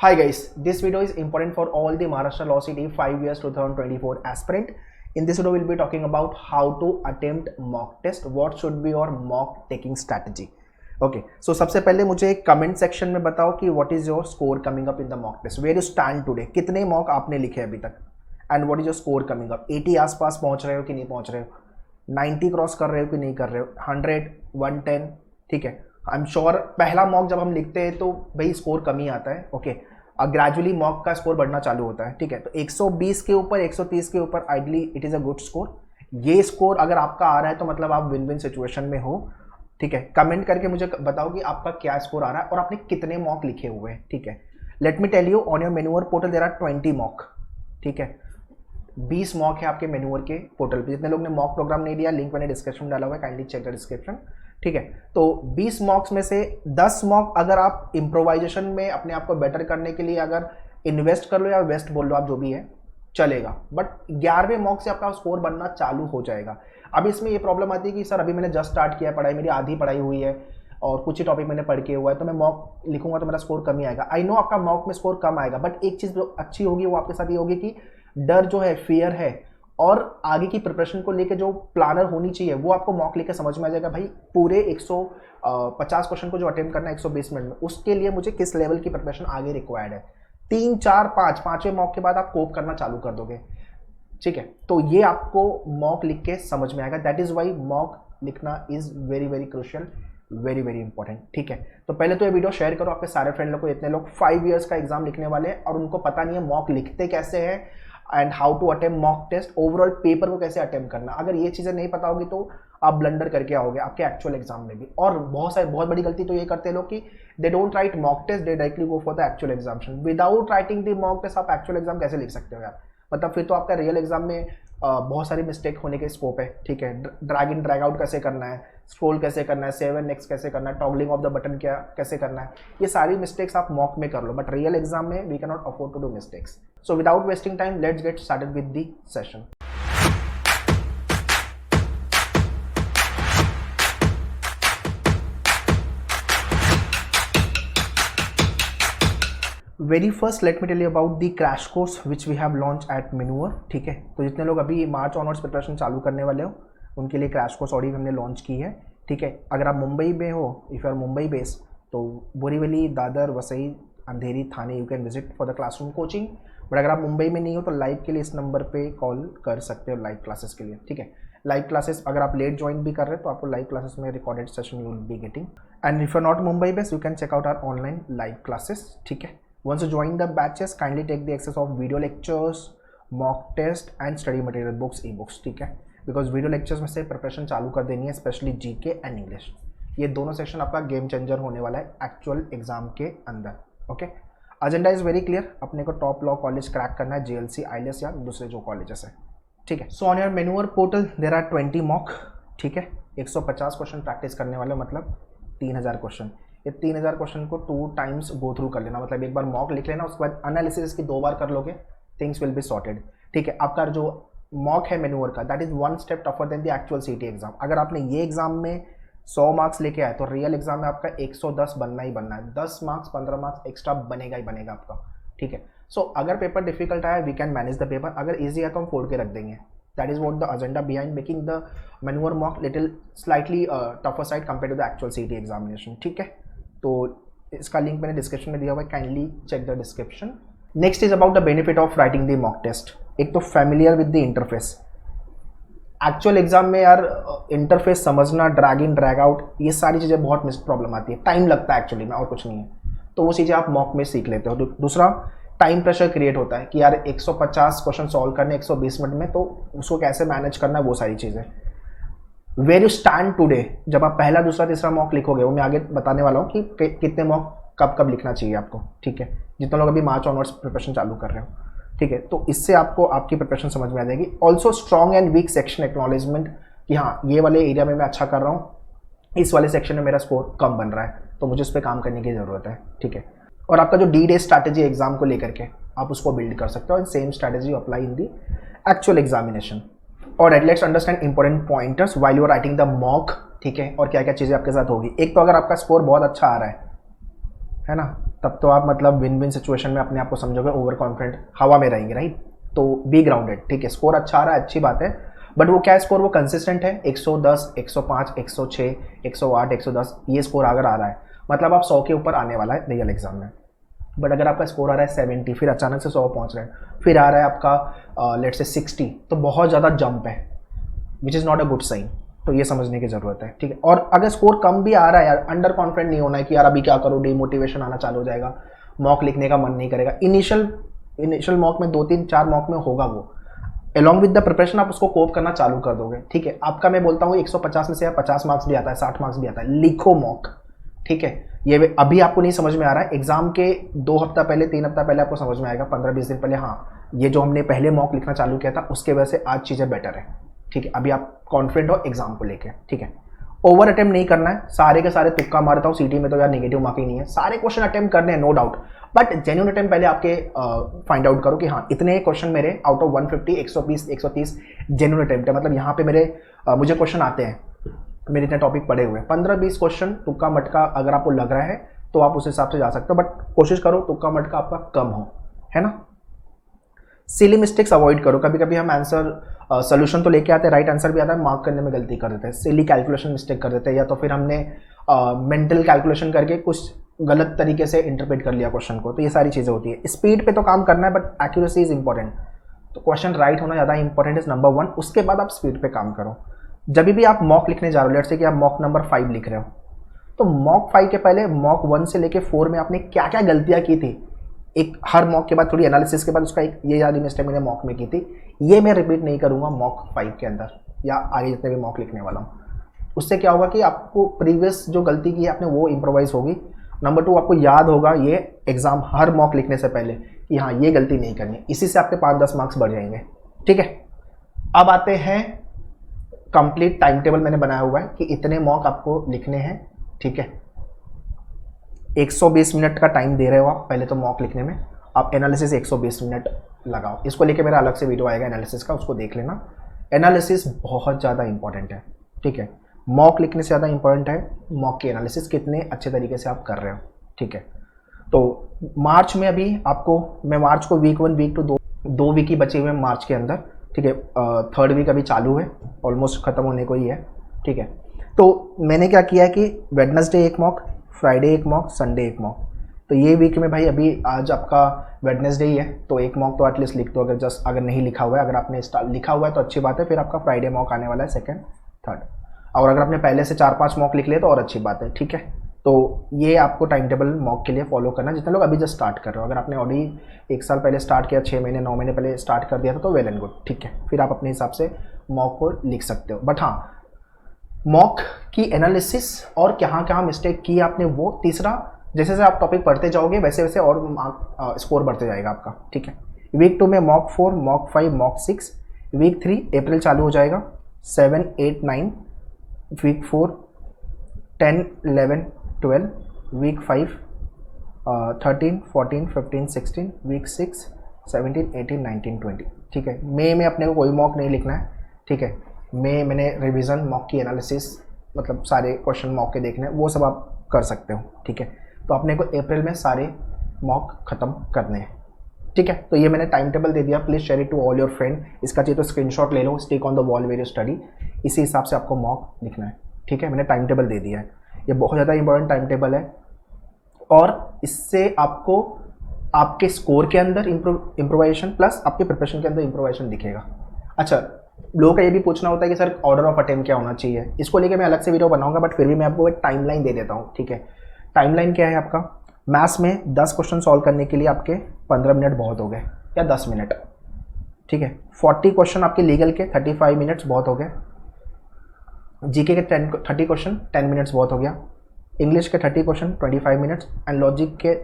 Hi guys, this video is important for all the Maharashtra Law City 5 years 2024 aspirant. In this video, we'll be talking about how to attempt mock test. What should be your mock taking strategy? Okay, so सबसे पहले मुझे एक comment section में बताओ कि what is your score coming up in the mock test? Where you stand today? कितने mock आपने लिखे अभी तक? And what is your score coming up? 80 आसपास पहुंच रहे हो कि नहीं पहुंच रहे हो? 90 क्रॉस कर रहे हो कि नहीं कर रहे हो? 100, 110, ठीक है. आई एम श्योर पहला मॉक जब हम लिखते हैं तो भाई स्कोर कम ही आता है. ओके, ग्रेजुअली मॉक का स्कोर बढ़ना चालू होता है. ठीक है, तो 120 के ऊपर 130 के ऊपर ideally it is a good score. ये स्कोर अगर आपका आ रहा है तो मतलब आप विन विन सिचुएशन में हो. ठीक है, कमेंट करके मुझे बताओ कि आपका क्या स्कोर आ रहा है और आपने कितने मॉक लिखे हुए हैं. ठीक है, let me tell you on your मेन्यूअर पोर्टल देयर आर 20 मॉक. ठीक है, 20 मॉक है आपके मेन्यूअर के पोर्टल पे. जितने लोग ने मॉक प्रोग्राम नहीं दिया, लिंक मैंने डिस्क्रिप्शन में डाला हुआ है, काइंडली चेक द डिस्क्रिप्शन. ठीक है, तो 20 मॉक्स में से 10 मॉक अगर आप इम्प्रोवाइजेशन में अपने आप को बेटर करने के लिए अगर इन्वेस्ट कर लो या वेस्ट बोल लो, आप जो भी है चलेगा. बट 11वें मॉक से आपका स्कोर बनना चालू हो जाएगा. अब इसमें ये प्रॉब्लम आती है कि सर अभी मैंने जस्ट स्टार्ट किया पढ़ाई, मेरी आधी पढ़ाई हुई है और कुछ ही टॉपिक मैंने पढ़ के हुआ है, तो मैं मॉक लिखूंगा तो मेरा स्कोर कम ही आएगा. आई नो आपका मॉक में स्कोर कम आएगा, बट एक चीज़ जो अच्छी होगी वो आपके साथ ये होगी कि डर जो है, फियर है और आगे की प्रिपरेशन को लेके जो प्लानर होनी चाहिए वो आपको मॉक लेके समझ में आ जाएगा. भाई पूरे 150 क्वेश्चन को जो अटेम्प्ट करना है 120 मिनट में, उसके लिए मुझे किस लेवल की प्रिपरेशन आगे रिक्वायर्ड है. 3, 4, 5 पांचवें मॉक के बाद आप कोप करना चालू कर दोगे. ठीक है, तो ये आपको मॉक लिख के समझ में आएगा. दैट इज वाई मॉक लिखना is very very crucial, very very important. ठीक है, तो पहले तो ये वीडियो शेयर करो आपके सारे फ्रेंड लोग को. इतने लोग 5 इयर्स का एग्जाम लिखने वाले हैं और उनको पता नहीं है मॉक लिखते कैसे हैं and how to attempt mock test, overall paper को कैसे अटेम्प्ट करना. अगर ये चीज़ें नहीं पता होगी तो आप ब्लंडर करके आओगे आपके एक्चुअल एग्जाम में भी. और बहुत बड़ी गलती तो ये करते हैं लोग कि they don't write mock test, they directly go for the actual examination. Without writing the mock test आप एक्चुअल एग्जाम कैसे लिख सकते हो यार? मतलब फिर तो आपका रियल एग्जाम में बहुत सारी मिस्टेक होने के स्कोप है. ठीक है, ड्रैग इन ड्रैग आउट कैसे करना है, स्क्रॉल कैसे करना है, सेव एंड नेक्स्ट कैसे करना है, टॉगलिंग ऑफ द बटन क्या कैसे करना है, ये सारी मिस्टेक्स आप मॉक में कर लो. बट रियल एग्जाम में we can not afford to do mistakes. So without wasting time let's get started with the session. Very first let me tell you about the crash course which we have launch at मेन्यूअर. ठीक है, तो जितने लोग अभी मार्च onwards preparation चालू करने वाले हो उनके लिए क्रैश कोर्स ऑडियो हमने लॉन्च की है. ठीक है, अगर आप मुंबई में हो, if you are Mumbai base, तो Borivali, Dadar, Vasai, Andheri, Thane you can visit for the classroom coaching. But अगर आप मुंबई में नहीं हो तो लाइव के लिए इस नंबर पे कॉल कर सकते हो लाइव क्लासेस के लिए. ठीक है, लाइव क्लासेस अगर आप लेट ज्वाइन भी कर रहे हो तो आपको लाइव क्लासेस में recorded session you will be getting. And if you are not Mumbai base, you can check out our online live classes. ठीक है, once you join the batches kindly take the access of video lectures, mock test and study material books, e-books. ठीक है, because video lectures में से preparation चालू कर देनी है, स्पेशली जीके एंड इंग्लिश. ये दोनों सेक्शन आपका गेम चेंजर होने वाला है एक्चुअल एग्जाम के अंदर. Okay, agenda is very clear. अपने को टॉप लॉ कॉलेज क्रैक करना है, JLC, ILS या दूसरे जो कॉलेजेस है. ठीक है, सो ऑन योर मेन्यूअर पोर्टल देयर आर 20 मॉक. ठीक है, 150 क्वेश्चन प्रैक्टिस करने वाले, मतलब 3000 क्वेश्चन. ये 3000 क्वेश्चन को 2 टाइम्स गो थ्रू कर लेना, मतलब एक बार मॉक लिख लेना, उसके बाद एनालिसिस इसकी 2 बार कर लोगे, थिंग्स विल बी सॉर्टेड. ठीक है, आपका जो मॉक है मेन्यूअर का that is 1 step tougher than the actual CT exam. अगर आपने ये एग्जाम में 100 मार्क्स लेके आए तो रियल एग्जाम में आपका 110 बनना ही बनना है. 10 मार्क्स 15 मार्क्स एक्स्ट्रा बनेगा ही बनेगा आपका. ठीक है, सो अगर पेपर डिफिकल्ट आया we can manage the paper, अगर ईजी है तो हम फोड़ के रख देंगे. That is what the agenda behind making the maneuver mock little slightly tougher side compared to the actual CT examination. ठीक है, तो इसका लिंक मैंने डिस्क्रिप्शन में दिया हुआ है, kindly check the description. Next is about the benefit of writing the mock test. एक तो familiar with the interface. Actual exam में यार इंटरफेस समझना, ड्रैग इन ड्रैग आउट, ये सारी चीज़ें बहुत मिस प्रॉब्लम आती है, टाइम लगता है एक्चुअली में और कुछ नहीं है. तो वो चीज़ें आप मॉक में सीख लेते हो. दूसरा, टाइम प्रेशर क्रिएट होता है कि यार 150 क्वेश्चन सॉल्व करने 120 मिनट में, तो उसको कैसे मैनेज करना है, वो सारी चीज़ें. वेर यू स्टैंड टुडे, जब आप पहला, दूसरा, तीसरा मॉक लिखोगे, वो मैं आगे बताने वाला हूँ कि कितने मॉक कब कब लिखना चाहिए आपको. ठीक है, जितने लोग अभी मार्च ऑनवर्ड्स प्रिपरेशन चालू कर रहे हो. ठीक है, तो इससे आपको आपकी प्रिपरेशन समझ में आ जाएगी. Also strong and week section acknowledgement कि हाँ ये वाले एरिया में मैं अच्छा कर रहा हूँ, इस वाले सेक्शन में मेरा स्कोर कम बन रहा है, तो मुझे उस पर काम करने की ज़रूरत है. ठीक है, और आपका जो D-Day स्ट्रैटेजी एग्जाम को लेकर के आप उसको बिल्ड कर सकते हो and same strategy apply in the actual examination. और let's understand important pointers while you are writing the mock. ठीक है, और क्या क्या चीज़ें आपके साथ होगी. एक तो अगर आपका स्कोर बहुत अच्छा आ रहा है ना, तब तो आप मतलब विन विन सिचुएशन में अपने आप को समझोगे, ओवर कॉन्फिडेंट हवा में रहेंगे, राइट। तो बी ग्राउंडेड, ठीक है। स्कोर अच्छा आ रहा है, अच्छी बात है, बट वो क्या स्कोर, वो कंसिस्टेंट है। 110, 105, 106, 108, 110 ये स्कोर अगर आ रहा है मतलब आप 100 के ऊपर आने वाला है रियल एग्जाम में। बट अगर आपका स्कोर आ रहा है 70, फिर अचानक से 100 पहुंच रहे हैं, फिर आ रहा है आपका लेट से 60, तो बहुत ज़्यादा जंप है, which is not a good sign. तो ये समझने की ज़रूरत है, ठीक है। और अगर स्कोर कम भी आ रहा है यार, अंडर कॉन्फिडेंट नहीं होना है कि यार अभी क्या करो, डिमोटिवेशन आना चालू हो जाएगा, मॉक लिखने का मन नहीं करेगा। इनिशियल मॉक में 2-3-4 मॉक में होगा वो, अलॉन्ग विद द प्रिपरेशन आप उसको कोप करना चालू कर दोगे, ठीक है। आपका मैं बोलता हूँ 150 में से 50 मार्क्स भी आता है, 60 मार्क्स भी आता है, लिखो मॉक, ठीक है। ये अभी आपको नहीं समझ में आ रहा है, एग्जाम के 2 हफ्ता पहले 3 हफ्ता पहले आपको समझ में आएगा, 15-20 दिन पहले, हाँ ये जो हमने पहले मॉक लिखना चालू किया था उसके वजह से आज चीज़ें बेटर है, ठीक है। अभी आप कॉन्फिडेंट हो एग्जाम को लेके, ठीक है। ओवर अटेम्प्ट नहीं करना है, सारे के सारे तुक्का मारता हूँ, सीटी में तो यार नेगेटिव मार्किंग नहीं है, सारे क्वेश्चन अटेम्प्ट करने हैं no doubt, but genuine attempt पहले आपके फाइंड आउट करो कि हाँ इतने क्वेश्चन मेरे आउट ऑफ 150, 120, 130 जेन्युइन अटेम्प्ट है, मतलब यहाँ पे मुझे क्वेश्चन आते हैं, मेरे इतने टॉपिक पड़े हुए हैं, 15-20 क्वेश्चन तुक्का मटका अगर आपको लग रहा है तो आप उस हिसाब से जा सकते हो, बट कोशिश करो तुक्का मटका आपका कम हो, है ना। सिली मिस्टेक्स अवॉइड करो, कभी कभी हम आंसर सोल्यूशन तो लेके आते हैं, राइट आंसर भी आता है, मार्क करने में गलती कर देते हैं, सिली कैलकुलेशन मिस्टेक कर देते हैं, या तो फिर हमने मेंटल कैलकुलेशन करके कुछ गलत तरीके से इंटरप्रेट कर लिया क्वेश्चन को, तो ये सारी चीज़ें होती है। स्पीड पे तो काम करना है, बट एक्यूरेसी इज इंपॉर्टेंट, तो क्वेश्चन राइट होना ज़्यादा इंपॉर्टेंट इज नंबर 1, उसके बाद आप स्पीड पे काम करो। जब भी आप मॉक लिखने जा रहे हो, लेट्स से कि आप मॉक नंबर 5 लिख रहे हो, तो मॉक 5 के पहले मॉक 1 से लेके 4 में आपने क्या क्या गलतियाँ की थी, एक हर मॉक के बाद थोड़ी एनालिसिस के बाद उसका एक ये याद मिस्टेक मैंने मॉक में की थी, ये मैं रिपीट नहीं करूँगा मॉक 5 के अंदर या आगे जितने भी मॉक लिखने वाला हूँ। उससे क्या होगा कि आपको प्रीवियस जो गलती की है आपने वो इम्प्रोवाइज होगी। नंबर 2, आपको याद होगा ये एग्जाम हर मॉक लिखने से पहले कि हाँ ये गलती नहीं करनी, इसी से आपके 5-10 मार्क्स बढ़ जाएंगे, ठीक है। अब आते हैं कंप्लीट टाइम टेबल मैंने बनाया हुआ है कि इतने मॉक आपको लिखने हैं, ठीक है। 120 मिनट का टाइम दे रहे हो आप पहले तो मॉक लिखने में, आप एनालिसिस 120 मिनट लगाओ, इसको लेके मेरा अलग से वीडियो आएगा एनालिसिस का, उसको देख लेना। एनालिसिस बहुत ज़्यादा इंपॉर्टेंट है, ठीक है। मॉक लिखने से ज़्यादा इंपॉर्टेंट है मॉक की एनालिसिस कितने अच्छे तरीके से आप कर रहे हो, ठीक है। तो मार्च में अभी आपको मैं मार्च को वीक 1 वीक 2 दो वीक ही बचे हुए हैं मार्च के अंदर, ठीक है। 3rd वीक अभी चालू है, ऑलमोस्ट ख़त्म होने को ही है, ठीक है। तो मैंने क्या किया है कि Wednesday 1 mock, Friday 1 mock, Sunday 1 mock, तो ये वीक में भाई अभी आज आपका वेडनेसडे ही है तो 1 मॉक तो एटलीस्ट लिख दो, अगर नहीं लिखा हुआ है, अगर आपने लिखा हुआ है तो अच्छी बात है, फिर आपका फ्राइडे मॉक आने वाला है 2nd, 3rd, और अगर आपने पहले से 4-5 मॉक लिख लिए तो और अच्छी बात है, ठीक है। तो ये आपको टाइम टेबल मॉक के लिए फॉलो करना, जितने लोग अभी जस्ट स्टार्ट कर रहे हो, अगर आपने ऑलरेडी 1 साल पहले स्टार्ट किया, 6 महीने 9 महीने पहले स्टार्ट कर दिया था तो वेल एंड गुड, ठीक है, फिर आप अपने हिसाब से मॉक को लिख सकते हो। बट हाँ, मॉक की एनालिसिस और कहाँ कहाँ मिस्टेक की आपने वो, तीसरा जैसे जैसे आप टॉपिक पढ़ते जाओगे वैसे वैसे और स्कोर बढ़ते जाएगा आपका, ठीक है। वीक 2 में मॉक 4, मॉक 5, मॉक 6, वीक 3 अप्रैल चालू हो जाएगा, 7, 8, 9, वीक 4 10, 11, 12, वीक 5 13, 14, 15, 16, वीक 6 17, 18, 19, 20, ठीक है। मई में अपने को कोई मॉक नहीं लिखना है, ठीक है। मैंने रिवीजन मॉक की एनालिसिस मतलब सारे क्वेश्चन मॉक के देखने हैं, वो सब आप कर सकते हो, ठीक है। तो अपने को अप्रैल में सारे मॉक ख़त्म करने हैं, ठीक है। तो ये मैंने टाइम टेबल दे दिया, please share it to all your friend, इसका चाहिए तो स्क्रीनशॉट ले लो, stick on the wall where you study, इसी हिसाब से आपको मॉक लिखना है, ठीक है। मैंने टाइम टेबल दे दिया है, ये बहुत ज़्यादा इंपॉर्टेंट टाइम टेबल है, और इससे आपको आपके स्कोर के अंदर इम्प्रोवाइजेशन प्लस आपके प्रिपरेशन के अंदर इम्प्रोवाइजेशन दिखेगा। अच्छा, लोगों का ये भी पूछना होता है कि सर ऑर्डर ऑफ अटेम्प्ट क्या होना चाहिए, इसको लेके मैं अलग से वीडियो बनाऊंगा, बट फिर भी मैं आपको एक टाइमलाइन दे देता हूँ, ठीक है। टाइमलाइन क्या है आपका, मैथ्स में 10 क्वेश्चन सॉल्व करने के लिए आपके 15 मिनट बहुत हो गए या 10 मिनट, ठीक है। 40 क्वेश्चन आपके लीगल के 35 मिनट्स बहुत हो गए, जीके के 30 क्वेश्चन 10 मिनट्स बहुत हो गया, इंग्लिश के 30 क्वेश्चन 25 मिनट्स एंड लॉजिक के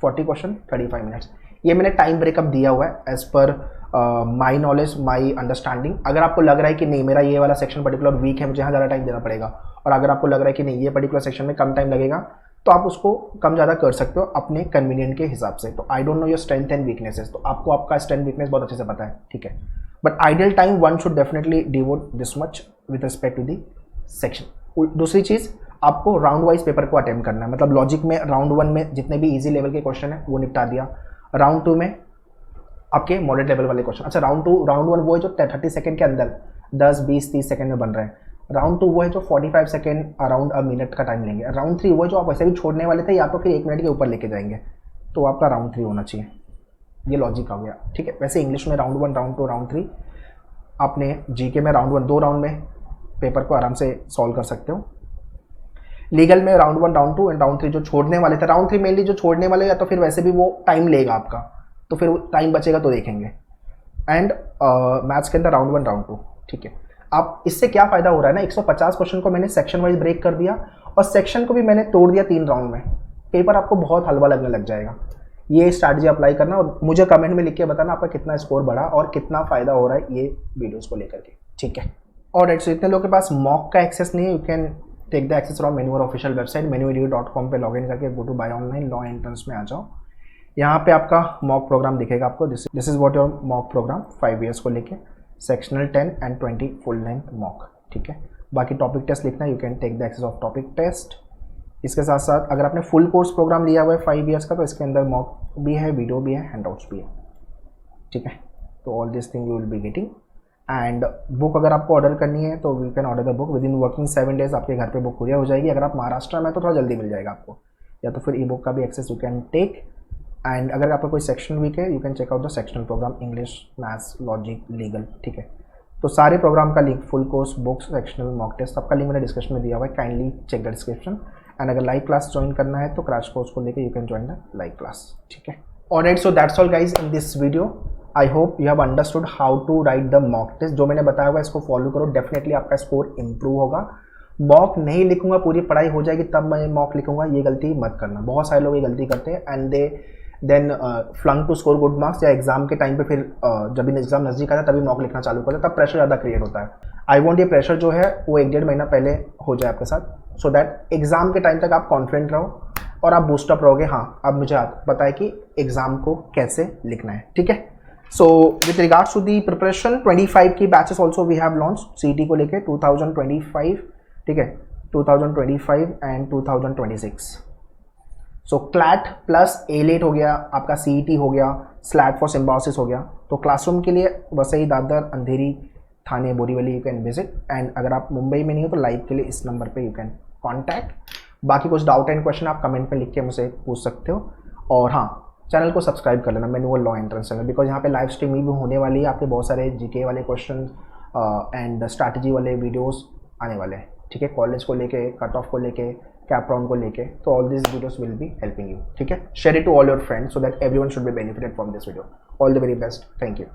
40 क्वेश्चन 35 मिनट्स। ये मैंने टाइम ब्रेकअप दिया हुआ है as per my knowledge my understanding. अगर आपको लग रहा है कि नहीं मेरा ये वाला सेक्शन पर्टिकुलर वीक है, मुझे यहाँ ज़्यादा टाइम देना पड़ेगा, और अगर आपको लग रहा है कि नहीं ये पर्टिकुलर सेक्शन में कम टाइम लगेगा, तो आप उसको कम ज़्यादा कर सकते हो अपने कन्वीनियंट के हिसाब से। तो I don't know your strength and weaknesses, तो आपको आपका स्ट्रेंथ वीकनेस बहुत अच्छे से पता है, ठीक है। But ideal time one should definitely devote this much with respect to the section. दूसरी चीज़, आपको राउंड वाइज पेपर को अटेम्प्ट करना है। मतलब लॉजिक में राउंड 1 में जितने भी इजी लेवल के क्वेश्चन है वो निपटा दिया, राउंड 2 में आपके मॉडरेट लेवल वाले क्वेश्चन। अच्छा राउंड 1 वो है जो 30 सेकंड के अंदर 10, 20, 30 सेकंड में बन रहे हैं। राउंड 2 वो है जो 45 सेकंड अराउंड अ मिनट का टाइम लेंगे। राउंड 3 वो है जो आप वैसे भी छोड़ने वाले थे या तो फिर 1 मिनट के ऊपर लेके जाएंगे, तो आपका राउंड 3 होना चाहिए। ये लॉजिक हो गया, ठीक है। वैसे इंग्लिश में राउंड 1, राउंड 2, राउंड 3, आपने जीके में राउंड 1 2 राउंड में पेपर को आराम से सॉल्व कर सकते हो। लीगल में राउंड 1, राउंड 2 एंड राउंड 3 जो छोड़ने वाले थे, राउंड 3 मेनली जो छोड़ने वाले या तो फिर वैसे भी वो टाइम लेगा आपका, तो फिर टाइम बचेगा तो देखेंगे। एंड मैथ्स के अंदर राउंड 1, राउंड 2, ठीक है। आप इससे क्या फायदा हो रहा है ना, 150 क्वेश्चन को मैंने सेक्शन वाइज ब्रेक कर दिया और सेक्शन को भी मैंने तोड़ दिया 3 राउंड में। पेपर आपको बहुत हलवा लगने लग जाएगा। ये स्ट्रैटेजी अप्लाई करना और मुझे कमेंट में लिख के बताना आपका कितना स्कोर बढ़ा और कितना फायदा हो रहा है ये वीडियोस को लेकर के, ठीक है। और इतने लोगों के पास मॉक का एक्सेस नहीं है, you can take the access from मेन्यूअर ऑफिशियल वेबसाइट menuedu.com पे लॉगिन करके go to buy online law entrance में आ जाओ। यहाँ पे आपका मॉक प्रोग्राम दिखेगा आपको। This is what your mock program 5 years को लेके, sectional 10 and 20 full length mock, ठीक है। बाकी टॉपिक टेस्ट लिखना है, you can take the access of topic test. इसके साथ साथ अगर आपने फुल कोर्स प्रोग्राम लिया हुआ है 5 ईयर्स का, तो इसके अंदर मॉक भी है, वीडियो भी है, हैंडआउट्स भी है, ठीक है। तो all this thing you will be getting. And book अगर आपको ऑर्डर करनी है तो you can order the book with in working 7 days आपके घर पे बुक कुरियर हो जाएगी। अगर आप महाराष्ट्र में तो थोड़ा जल्दी मिल जाएगा आपको, या तो फिर ई बुक का भी access you can take. And अगर आपका कोई सेक्शन वीक है, you can check out the sectional program English, maths, logic, legal, ठीक है। तो सारे प्रोग्राम का link, full course, books, sectional, mock test, सबका लिंक मैंने डिस्क्रिप्शन में दिया हुआ है, kindly check the description. And अगर लाइव क्लास ज्वाइन करना है तो क्रैश कोर्स को लेकर you can join the live class, ठीक है। Alright, so that's all guys in this video. I hope you have understood how to write the mock test. जो मैंने बताया हुआ इसको फॉलो करो, डेफिनेटली आपका स्कोर इंप्रूव होगा। मॉक नहीं लिखूंगा, पूरी पढ़ाई हो जाएगी तब मैं मॉक लिखूंगा, ये गलती मत करना। बहुत सारे लोग ये गलती करते हैं and they then flunk to score good marks, या एग्जाम के टाइम पे फिर जब भी एग्जाम नजदीक आता है तभी मॉक लिखना चालू करते हैं, तब प्रेशर ज़्यादा क्रिएट होता है। आई वॉन्ट ये प्रेशर जो है वो 1-1.5 महीना पहले हो जाए आपके साथ, सो दैट एग्जाम के टाइम तक आप कॉन्फिडेंट रहो और आप बूस्टअप रहोगे। हाँ, अब मुझे पता है कि एग्जाम को कैसे लिखना है, ठीक है। So with regards to the preparation, 25 की batches also we have launch CET को लेके 2025, ठीक है, 2025 and 2026। So CLAT plus AILET हो गया, आपका सीईटी हो गया, स्लैट फॉर सिम्बायोसिस हो गया। तो क्लासरूम के लिए Vasai, Dadar, Andheri, Thane, Borivali you can visit. And अगर आप मुंबई में नहीं हो तो लाइव के लिए इस नंबर पे यू कैन कॉन्टैक्ट। बाकी कुछ डाउट एंड क्वेश्चन आप कमेंट में लिख के मुझसे पूछ सकते हो। और हाँ, चैनल को सब्सक्राइब कर लेना, manual law entrance channel, because यहाँ पे लाइव स्ट्रीमिंग भी होने वाली है। आपके बहुत सारे जीके वाले क्वेश्चन एंड स्ट्रैटेजी वाले वीडियोस आने वाले हैं, ठीक है। कॉलेज को लेके, कट ऑफ को लेके, कैप राउंड को लेके, तो all this videos will be helping you, ठीक है। Share it to all your friends so that everyone should be benefited from this video. All the very best, thank you.